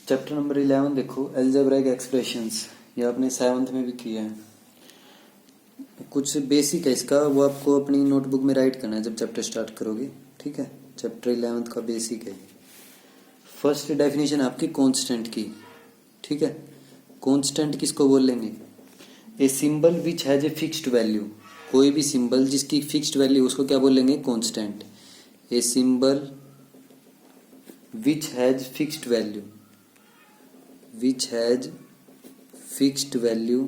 Chapter number 11 देखो, algebraic expressions. ये आपने 7th में भी किया है। कुछ बेसिक है इसका, वो आपको अपनी नोटबुक में राइट करना है जब चैप्टर स्टार्ट करोगे। ठीक है, चैप्टर 11 का बेसिक है। फर्स्ट डेफिनेशन आपकी कांस्टेंट की। ठीक है, कांस्टेंट किसको बोलेंगे? A symbol which has a fixed value. कोई भी सिंबल जिसकी फिक्स्ड वैल्यू उसको क्या बोलेंगे? Constant. A symbol which has fixed value, which has fixed value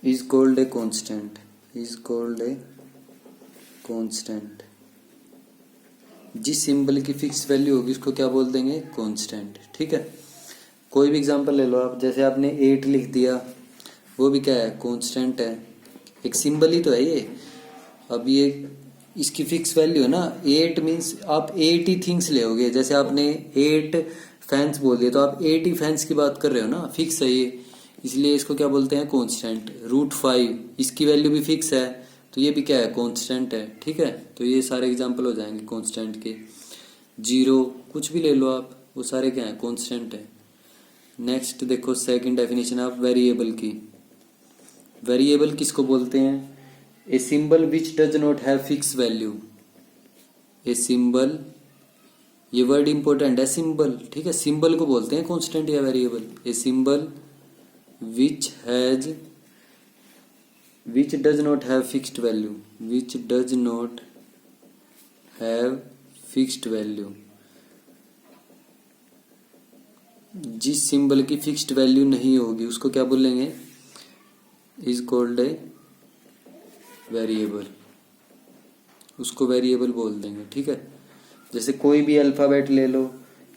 is called a constant, is called a constant। जिस सिंबल की फिक्स वैल्यू होगी उसको क्या बोल देंगे? कांस्टेंट। ठीक है, कोई भी एग्जांपल ले लो आप। जैसे आपने 8 लिख दिया, वो भी क्या है? कांस्टेंट है, एक सिंबल ही तो है ये। अब ये इसकी फिक्स वैल्यू है ना। 8 मीन्स आप 8 ही थिंग्स ले। जैसे आपने 8 फैंस बोल दिया तो आप 8 ही फैंस की बात कर रहे हो ना, फिक्स है ये, इसलिए इसको क्या बोलते हैं? कांस्टेंट। √5 इसकी वैल्यू भी फिक्स है, तो ये भी क्या है? कांस्टेंट है। ठीक है, तो ये सारे एग्जांपल हो जाएंगे कांस्टेंट के। 0 कुछ भी ले लो आप, वो सारे क्या है? कांस्टेंट है। नेक्स्ट देखो, सेकंड डेफिनेशन आप वेरिएबल की। वेरिएबल किसको बोलते हैं? A symbol which does not have fix value. A symbol, ये वर्ड इंपॉर्टेंट है, सिंबल। ठीक है, सिंबल को बोलते हैं कांस्टेंट या variable. A symbol which does not have fixed value, which does not have fixed value. जिस सिंबल की फिक्स्ड वैल्यू नहीं होगी उसको क्या बोलेंगे? Is called a variable. उसको वेरिएबल बोल देंगे। ठीक है, जैसे कोई भी अल्फाबेट ले लो,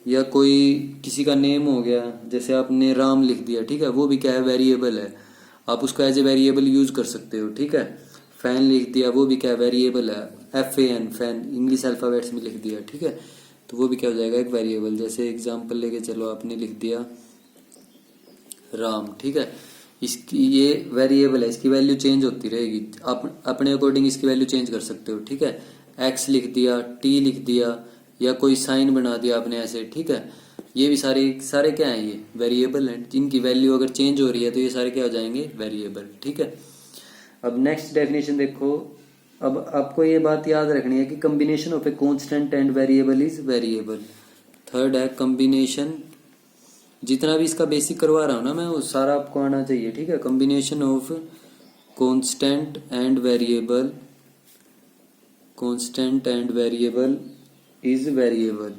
या कोई किसी का नेम हो गया, जैसे आपने राम लिख दिया, ठीक है, वो भी क्या है? वेरिएबल है। आप उसको एज ए वेरिएबल यूज कर सकते हो। ठीक है, फैन लिख दिया, वो भी क्या है? वेरिएबल है। FAN फैन इंग्लिश अल्फाबेट्स में लिख दिया, ठीक है, तो वो भी क्या हो जाएगा? एक वेरिएबल। जैसे एग्जाम्पल लेके चलो, आपने लिख दिया राम, ठीक है, इसकी ये वेरिएबल है, इसकी वैल्यू चेंज होती रहेगी। आप अपने अकॉर्डिंग इसकी वैल्यू चेंज कर सकते हो। ठीक है, X लिख दिया, T लिख दिया, या कोई साइन बना दिया आपने ऐसे। ठीक है, ये भी सारे सारे क्या है? ये वेरिएबल हैं, जिनकी वैल्यू अगर चेंज हो रही है तो ये सारे क्या हो जाएंगे? वेरिएबल। ठीक है, अब नेक्स्ट डेफिनेशन देखो। अब आपको ये बात याद रखनी है कि combination of a constant and variable is variable. Third है कम्बिनेशन। जितना भी इसका बेसिक करवा रहा हूँ ना मैं, वो सारा आपको आना चाहिए। ठीक है, combination of constant and variable, constant and variable is variable.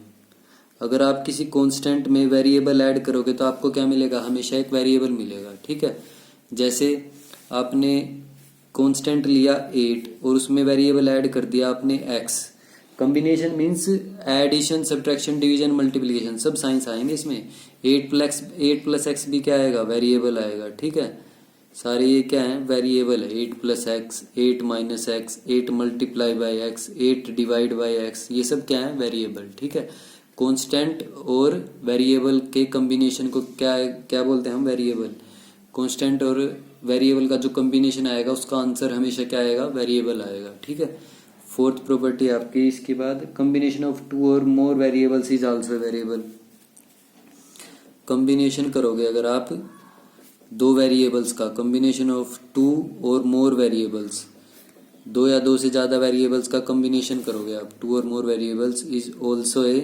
अगर आप किसी कांस्टेंट में वेरिएबल ऐड करोगे तो आपको क्या मिलेगा? हमेशा एक वेरिएबल मिलेगा। ठीक है, जैसे आपने कांस्टेंट लिया 8 और उसमें वेरिएबल ऐड कर दिया आपने x। Combination means addition, subtraction, division, multiplication, सब साइंस आएंगे इसमें। 8 प्लस x भी क्या आएगा? वेरिएबल आएगा। ठीक है, सारे ये क्या है? वेरिएबल है। 8+x, 8-x, 8 multiply by x, 8 divide by x, ये सब क्या है? वेरिएबल। ठीक है, कांस्टेंट और वेरिएबल के कॉम्बिनेशन को क्या क्या बोलते हैं हम? वेरिएबल। कांस्टेंट और वेरिएबल का जो कॉम्बिनेशन आएगा उसका आंसर हमेशा क्या आएगा? वेरिएबल आएगा। ठीक है, फोर्थ प्रॉपर्टी आपकी इसके बाद, कॉम्बिनेशन ऑफ 2 और मोर variables is also variable. Combination करोगे अगर आप 2 वेरिएबल्स का, कॉम्बिनेशन ऑफ 2 और मोर वेरिएबल्स, 2 या 2 से ज्यादा वेरिएबल्स का कॉम्बिनेशन करोगे आप, 2 और मोर variables is also a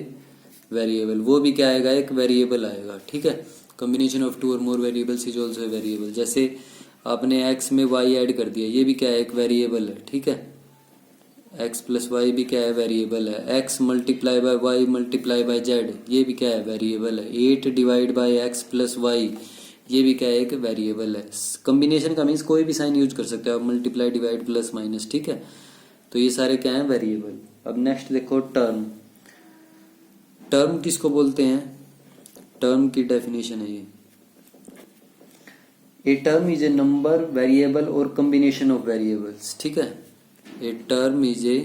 variable. वो भी क्या आएगा? एक वेरिएबल आएगा। ठीक है, कॉम्बिनेशन ऑफ 2 और मोर variables is also a variable. जैसे आपने x में y ऐड कर दिया, ये भी क्या है? एक वेरिएबल है। ठीक है, x प्लस वाई भी क्या है? वेरिएबल है। x multiply by Y multiply by Z, ये भी क्या है? वेरिएबल है। 8 divide by x plus Y, ये भी क्या है? एक वेरिएबल है। कॉम्बिनेशन का मीन्स कोई भी साइन यूज कर सकते हो आप, मल्टीप्लाई, डिवाइड, प्लस, माइनस। ठीक है, तो ये सारे क्या है? वेरिएबल। अब नेक्स्ट देखो, टर्म। टर्म किसको बोलते हैं? टर्म की डेफिनेशन है ये। A term is a number, variable और कॉम्बिनेशन ऑफ वेरिएबल्स। ठीक है, a term is a,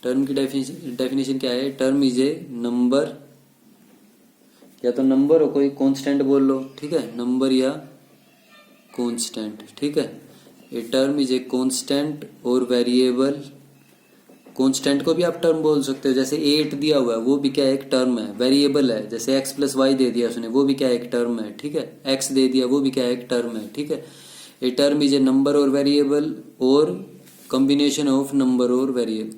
term की डेफिनेशन क्या है? टर्म इज ए नंबर, या तो नंबर हो, कोई कांस्टेंट बोल लो। ठीक है, नंबर या कांस्टेंट। ठीक है, a term is a constant और वेरिएबल कांस्टेंट को भी आप टर्म बोल सकते हो, जैसे 8 दिया हुआ है वो भी क्या है, एक टर्म है, वेरिएबल है। जैसे x प्लस वाई दे दिया उसने, वो भी क्या है, एक टर्म है, ठीक है। x दे दिया वो भी क्या है, एक टर्म है, ठीक है। A term is a number और वेरिएबल और कॉम्बिनेशन ऑफ नंबर और variable,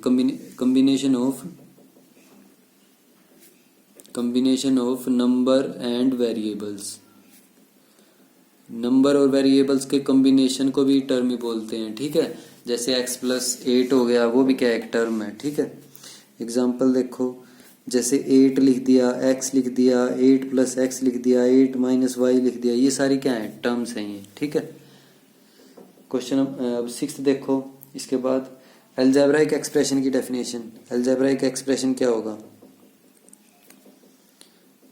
combination of number and variables. Number और वेरिएबल्स के कॉम्बिनेशन को भी टर्म ही बोलते हैं, ठीक है। जैसे x प्लस 8 हो गया, वो भी क्या एक टर्म है, ठीक है। एग्जाम्पल देखो, जैसे 8 लिख दिया, x लिख दिया, 8 प्लस एक्स लिख दिया, 8 माइनस वाई लिख दिया, ये सारी क्या है, टर्म्स हैं ये, ठीक है। क्वेश्चन अब 6 देखो। इसके बाद अलजेब्राइक एक्सप्रेशन की डेफिनेशन। अलजेब्राइक एक्सप्रेशन क्या होगा,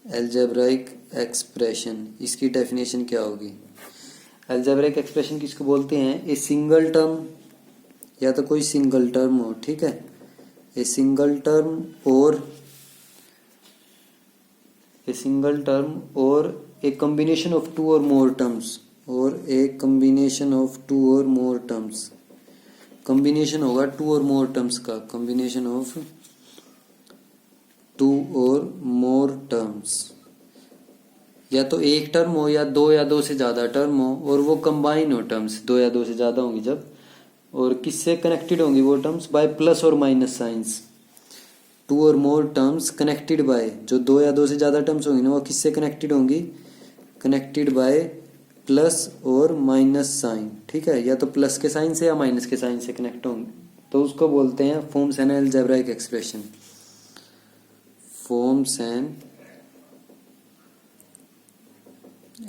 अलजेब्राइक एक्सप्रेशन, इसकी डेफिनेशन क्या होगी। अलजेब्राइक एक्सप्रेशन किसको बोलते हैं, ए सिंगल टर्म, या तो कोई सिंगल टर्म हो, ठीक है, ए सिंगल टर्म और ए कॉम्बिनेशन ऑफ टू और मोर टर्म्स, और ए कॉम्बिनेशन ऑफ टू और मोर टर्म्स। कॉम्बिनेशन होगा टू और मोर टर्म्स का, कॉम्बिनेशन ऑफ टू और मोर टर्म्स, या तो एक टर्म हो या दो से ज्यादा टर्म हो, और वो कंबाइन हो टर्म्स, दो या दो से ज्यादा होंगी जब, और किससे कनेक्टेड होंगी वो टर्म्स, बाय प्लस और माइनस साइंस। टू और मोर टर्म्स कनेक्टेड बाय, जो दो या दो से ज्यादा टर्म्स होंगी ना, वो किससे कनेक्टेड होंगी, कनेक्टेड बाय प्लस और माइनस साइन, ठीक है, या तो प्लस के साइन से या माइनस के साइन से कनेक्ट होंगे, तो उसको बोलते हैं forms an algebraic expression, forms an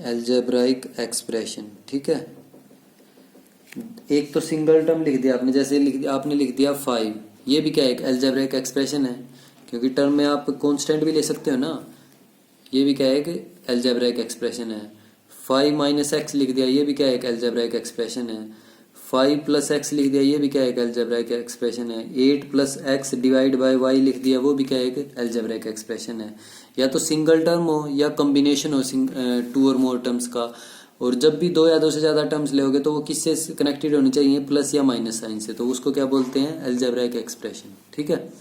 algebraic expression, ठीक है। एक तो सिंगल टर्म लिख दिया आपने, जैसे आपने लिख दिया 5, ये भी क्या है, एक अलजेब्राइक एक्सप्रेशन है, क्योंकि टर्म में आप कांस्टेंट भी ले सकते हो ना, ये भी क्या है कि अलजेब्राइक एक्सप्रेशन है। 5 माइनस एक्स लिख दिया, ये भी क्या है, एक अलजेब्राइक एक्सप्रेशन है। 5 प्लस एक्स लिख दिया, ये भी क्या है, एक अलजेब्राइक एक्सप्रेशन है। 8 plus X divide by Y लिख दिया, वो भी क्या है, एक अलजेब्राइक एक्सप्रेशन है। या तो सिंगल टर्म हो या कॉम्बिनेशन हो टू और मोर टर्म्स का, और जब भी दो या दो से ज्यादा टर्म्स लोगे तो वो किससे कनेक्टेड होनी चाहिए, प्लस या माइनस साइन से, तो उसको क्या बोलते हैं, अलजेब्राइक एक्सप्रेशन, ठीक है।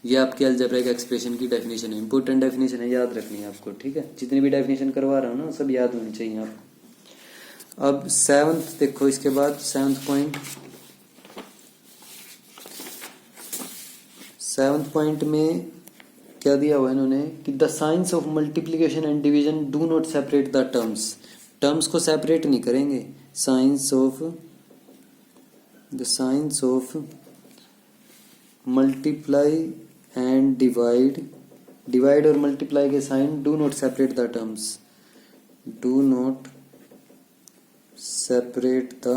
ये आपकी अलजेब्राइक एक्सप्रेशन की डेफिनेशन है, इंपॉर्टेंट डेफिनेशन है, याद रखनी है आपको, ठीक है। जितनी भी डेफिनेशन करवा रहा हूँ ना, सब याद होनी चाहिए आपको। अब 7th देखो, इसके बाद 7th पॉइंट, 7th पॉइंट में क्या दिया हुआ है इन्होंने कि the signs of multiplication and division do not separate the terms. Terms को सेपरेट नहीं करेंगे, the signs of multiply and divide और मल्टीप्लाई के sign do not separate the terms, do not separate the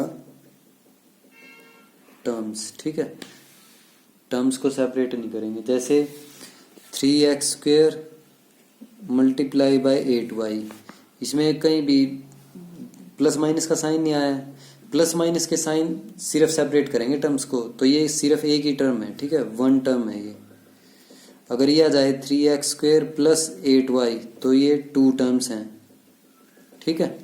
terms, ठीक है। Terms को separate नहीं करेंगे, जैसे 3x² मल्टीप्लाई बाय 8y, इसमें कहीं भी प्लस माइनस का साइन नहीं आया है, प्लस माइनस के साइन सिर्फ सेपरेट करेंगे टर्म्स को, तो ये सिर्फ एक ही टर्म है, ठीक है, वन टर्म है ये। अगर ये आ जाए 3x² प्लस 8y, तो ये टू टर्म्स हैं, ठीक है।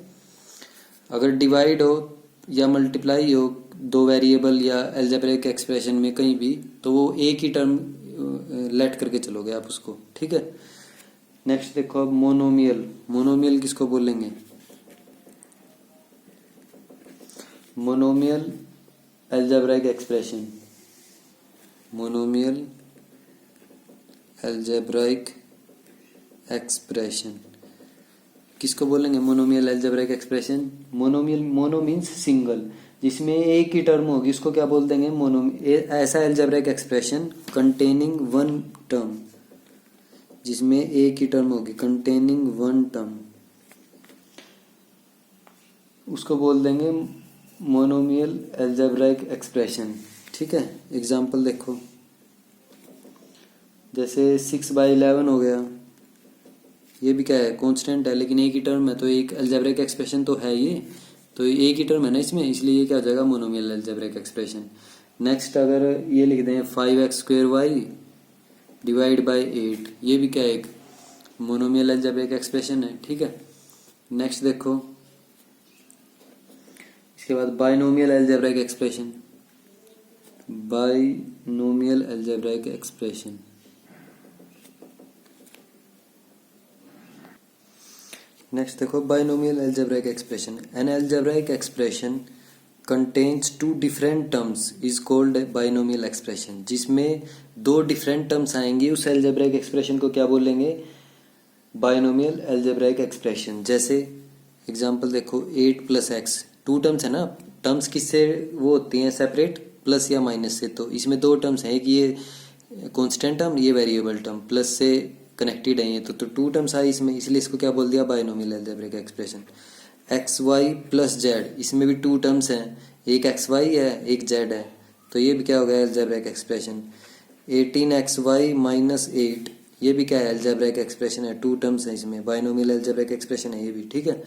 अगर डिवाइड हो या मल्टीप्लाई हो दो वेरिएबल या अलजेब्रिक एक्सप्रेशन में कहीं भी, तो वो एक ही टर्म लेट करके चलोगे आप उसको, ठीक है। नेक्स्ट देखो अब मोनोमियल किसको बोलेंगे, monomial algebraic expression, monomial algebraic expression किसको बोलेंगे, monomial algebraic expression. Mono means single, जिसमें एक ही टर्म होगी उसको क्या बोल देंगे, ऐसा algebraic expression containing one term, जिसमें एक ही टर्म होगी, कंटेनिंग वन टर्म, उसको बोल देंगे मोनोमियल अलजेब्राइक एक्सप्रेशन, ठीक है। एग्जांपल देखो, जैसे 6/11 हो गया, ये भी क्या है, कांस्टेंट है, लेकिन एक ही टर्म है, तो एक अलजेब्रिक एक्सप्रेशन तो है ये, तो एक ही टर्म है ना इसमें, इसलिए ये क्या हो जाएगा, मोनोमियल अलजेब्रिक एक्सप्रेशन। नेक्स्ट अगर ये लिख दें 5x² डिवाइड बाय 8, ये भी क्या है, एक मोनोमियल अलजेब्रिक एक्सप्रेशन है, ठीक है। नेक्स्ट देखो, इसके बाद binomial algebraic expression, binomial algebraic expression. Next देखो binomial algebraic expression. An algebraic expression contains two different terms is called binomial expression। जिसमें दो डिफरेंट टर्म्स आएंगी उस अलजेब्राइक एक्सप्रेशन को क्या बोलेंगे? Binomial algebraic expression. जैसे एग्जांपल देखो 8 प्लस एक्स, टू टर्म्स है ना, टर्म्स किससे वो होती हैं सेपरेट? प्लस या माइनस से। तो इसमें दो टर्म्स हैं, एक ये कांस्टेंट टर्म, ये वेरिएबल टर्म, प्लस से कनेक्टेड है ये, तो टू टर्म्स आई इसमें, इसलिए इसको क्या बोल दिया? Binomial algebraic expression. X Y plus Z, इसमें भी टू टर्म्स हैं, एक एक्स वाई है एक जेड है, तो ये भी क्या हो गया? Algebraic expression. 18xy माइनस 8, ये भी क्या है? अलजेब्राइक एक्सप्रेशन है, टू टर्म्स है इसमें, बाइनोमियल अलजेब्राइक एक्सप्रेशन है ये भी, ठीक है।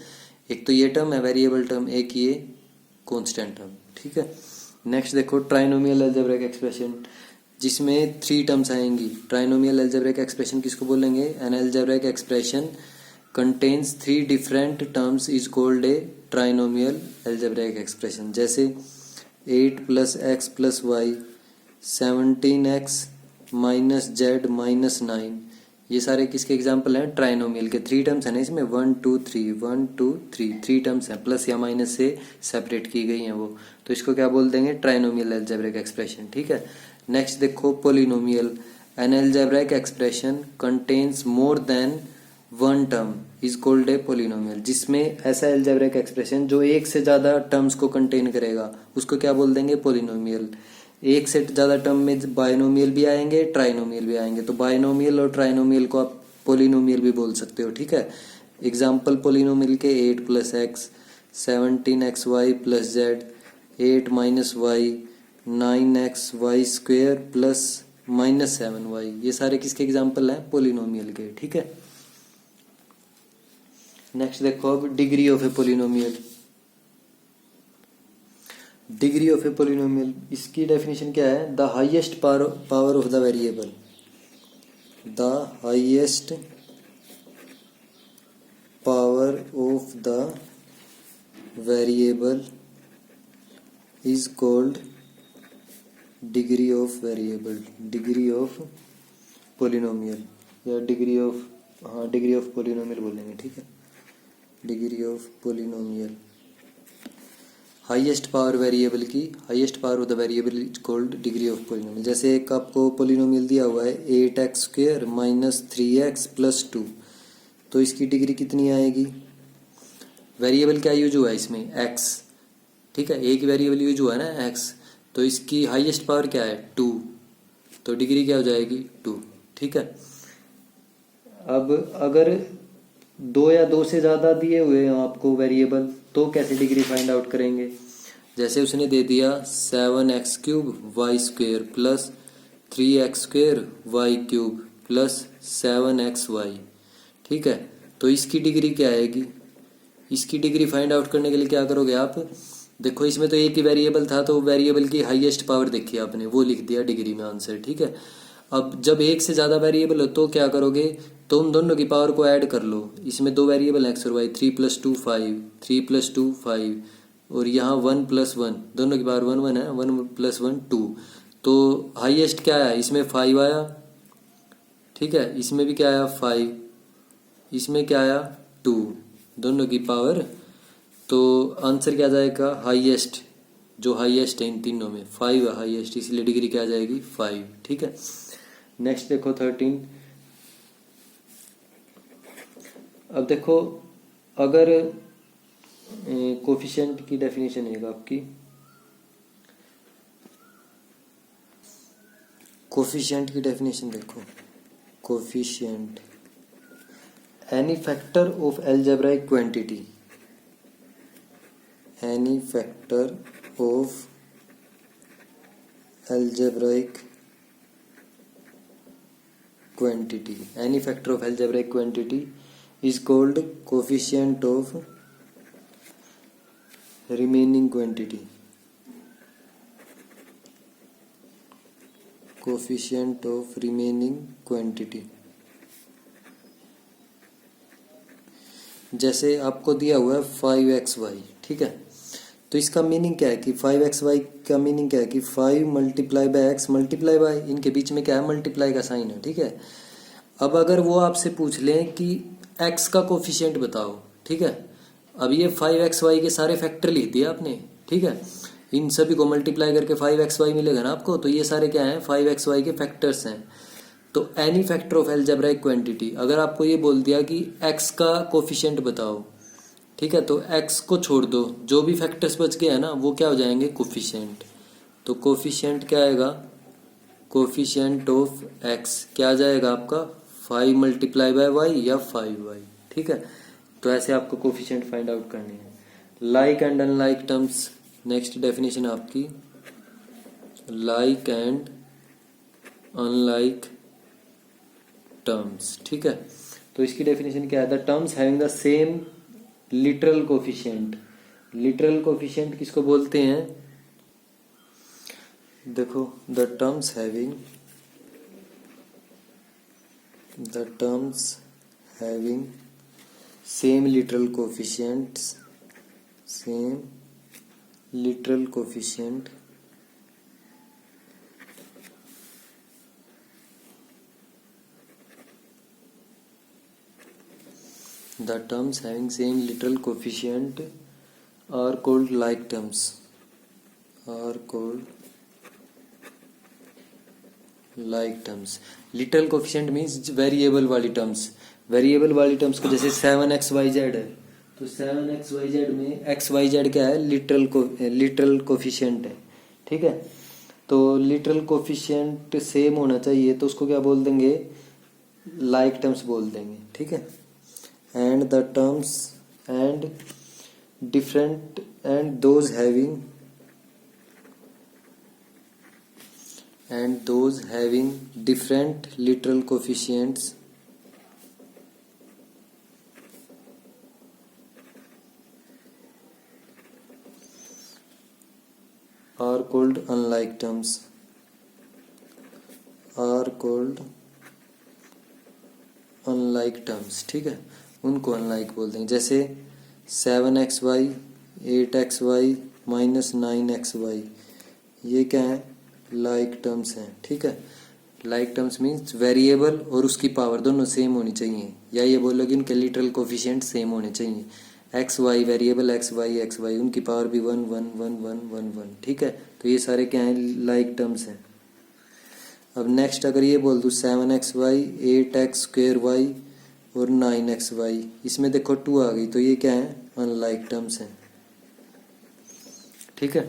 एक तो ये टर्म है वेरिएबल टर्म, एक ये कांस्टेंट टर्म, ठीक है। नेक्स्ट देखो ट्राइनोमियल अलजेब्राइक एक्सप्रेशन, जिसमें थ्री टर्म्स आएंगी। ट्राइनोमियल अलजेब्राइक एक्सप्रेशन किसको बोलेंगे? An algebraic expression contains three different terms is called a trinomial algebraic expression। जैसे 8 plus X plus Y, 17x minus Z minus 9, ये सारे किसके एग्जाम्पल हैं? ट्राइनोमियल के। थ्री टर्म्स है ना इसमें, 1 2 3 1 2 3, थ्री टर्म्स हैं, प्लस या माइनस से सेपरेट की गई हैं वो, तो इसको क्या बोल देंगे? ट्राइनोमियल अलजेब्राइक एक्सप्रेशन, ठीक है। नेक्स्ट देखो polynomial. An algebraic expression contains more than one term is called a polynomial. जिसमें ऐसा अलजेब्राइक एक्सप्रेशन जो एक से ज़्यादा टर्म्स को कंटेन करेगा उसको क्या बोल देंगे? पोलिनोमियल। एक से ज़्यादा टर्म में बाइनोमियल भी आएंगे ट्राइनोमियल भी आएंगे, तो बाइनोमियल और ट्राइनोमियल को आप पोलिनोमियल भी बोल सकते हो, ठीक है। एग्जाम्पल पोलिनोमियल के 8 plus X, 17xy plus Z, 8 minus Y, 9xy square plus minus 7y, ये सारे किसके एग्जाम्पल हैं? पोलिनोमियल के, ठीक है। नेक्स्ट देखो अब degree of a polynomial. Degree of a polynomial, इसकी डेफिनेशन क्या है? The highest power of the variable, the highest power of the variable is called degree of variable, degree of polynomial, या degree of, हाँ degree of polynomial बोलेंगे, ठीक है। Degree of polynomial, highest power variable की, highest power of the variable is called degree of polynomial. जैसे एक आपको polynomial दिया हुआ है 8x square minus 3x plus 2, तो इसकी डिग्री कितनी आएगी? वेरिएबल क्या यूज हुआ है इसमें? x, ठीक है, एक वेरिएबल यूज हुआ है ना x, तो इसकी हाईएस्ट पावर क्या है? 2, तो डिग्री क्या हो जाएगी? 2, ठीक है। अब अगर दो या दो से ज़्यादा दिए हुए हैं आपको वेरिएबल, तो कैसे डिग्री फाइंड आउट करेंगे? जैसे उसने दे दिया 7x cube Y square plus 3x square Y cube plus 7xy, ठीक है, तो इसकी डिग्री क्या आएगी? इसकी डिग्री फाइंड आउट करने के लिए क्या करोगे आप? देखो इसमें तो एक ही वेरिएबल था, तो वेरिएबल की हाईएस्ट पावर देखी आपने, वो लिख दिया डिग्री में आंसर, ठीक है। अब जब एक से ज़्यादा वेरिएबल हो तो क्या करोगे? तो उन दोनों की पावर को ऐड कर लो। इसमें दो वेरिएबल एक्स और वाई, 3 + 2 5, 3 + 2 5, और यहाँ 1 + 1, दोनों की पावर 1 1 है, 1 + 1 2, तो हाईएस्ट क्या आया? इसमें 5 आया, ठीक है, इसमें भी क्या आया? 5, इसमें क्या आया? 2, दोनों की पावर, तो आंसर क्या जाएगा? हाईएस्ट, जो हाईएस्ट है इन तीनों में 5 है हाईएस्ट, इसलिए डिग्री क्या आ जाएगी? 5, ठीक है। नेक्स्ट देखो 13। अब देखो अगर कोफिशिएंट की डेफिनेशन है आपकी, कोफिशिएंट की डेफिनेशन देखो, coefficient any factor of algebraic quantity, any factor of algebraic quantity, any factor of algebraic quantity is called coefficient of remaining quantity, coefficient of remaining quantity। जैसे आपको दिया हुआ है 5xy, ठीक है, तो इसका मीनिंग क्या है कि 5xy का मीनिंग क्या है कि 5 multiply by x multiply by, इनके बीच में क्या है, मल्टीप्लाई का साइन है, ठीक है। अब अगर वो आपसे पूछ लें कि x का कोफिशिएंट बताओ, ठीक है, अब ये 5xy के सारे फैक्टर लिख दिए आपने, ठीक है, इन सभी को मल्टीप्लाई करके 5xy मिलेगा ना आपको, तो ये सारे क्या हैं, 5xy के फैक्टर्स हैं। तो any factor of algebraic quantity, अगर आपको ये बोल दिया कि x का कोफिशिएंट बताओ, ठीक है, तो x को छोड़ दो, जो भी फैक्टर्स बच गए हैं ना वो क्या हो जाएंगे, कोफिशिएंट। तो कोफिशिएंट क्या आएगा, कोफिशिएंट ऑफ x क्या आ जाएगा आपका, 5 मल्टीप्लाई बाय y या 5y, ठीक है। तो ऐसे आपको कोफिशिएंट फाइंड आउट करने हैं। Like and unlike terms, next definition आपकी, लाइक एंड अनलाइक टर्म्स, ठीक है। तो इसकी डेफिनेशन क्या है, the terms having the same literal coefficient. Literal coefficient किसको बोलते हैं, देखो, the terms having same literal coefficients, same literal coefficient the terms having same literal coefficient are called like terms, are called like terms. literal coefficient means variable वाली terms, variable वाली terms को जैसे 7xyz है, तो 7xyz में xyz क्या है, literal coefficient है, ठीक है। तो लिटरल कोफिशिएंट सेम होना चाहिए, तो उसको क्या बोल देंगे, लाइक टर्म्स बोल देंगे, ठीक है। and the terms and different and those having different literal coefficients are called unlike terms, are called unlike terms, ठीक है, उनको अनलाइक बोलते हैं। जैसे 7xy 8xy माइनस 9xy, ये क्या है, लाइक टर्म्स हैं, ठीक है। लाइक टर्म्स मीन्स वेरिएबल और उसकी पावर दोनों सेम होनी चाहिए, या ये बोलो कि उनके लिटरल कोफिशिएंट सेम होने चाहिए। xy वेरिएबल xy उनकी पावर भी 1 1 1 1 1 1, ठीक है। तो ये सारे क्या हैं, लाइक टर्म्स हैं। अब नेक्स्ट अगर ये बोल दूँ 7xy 8x² y और 9xy, इसमें देखो 2 आ गई, तो ये क्या है, अनलाइक टर्म्स हैं, ठीक है।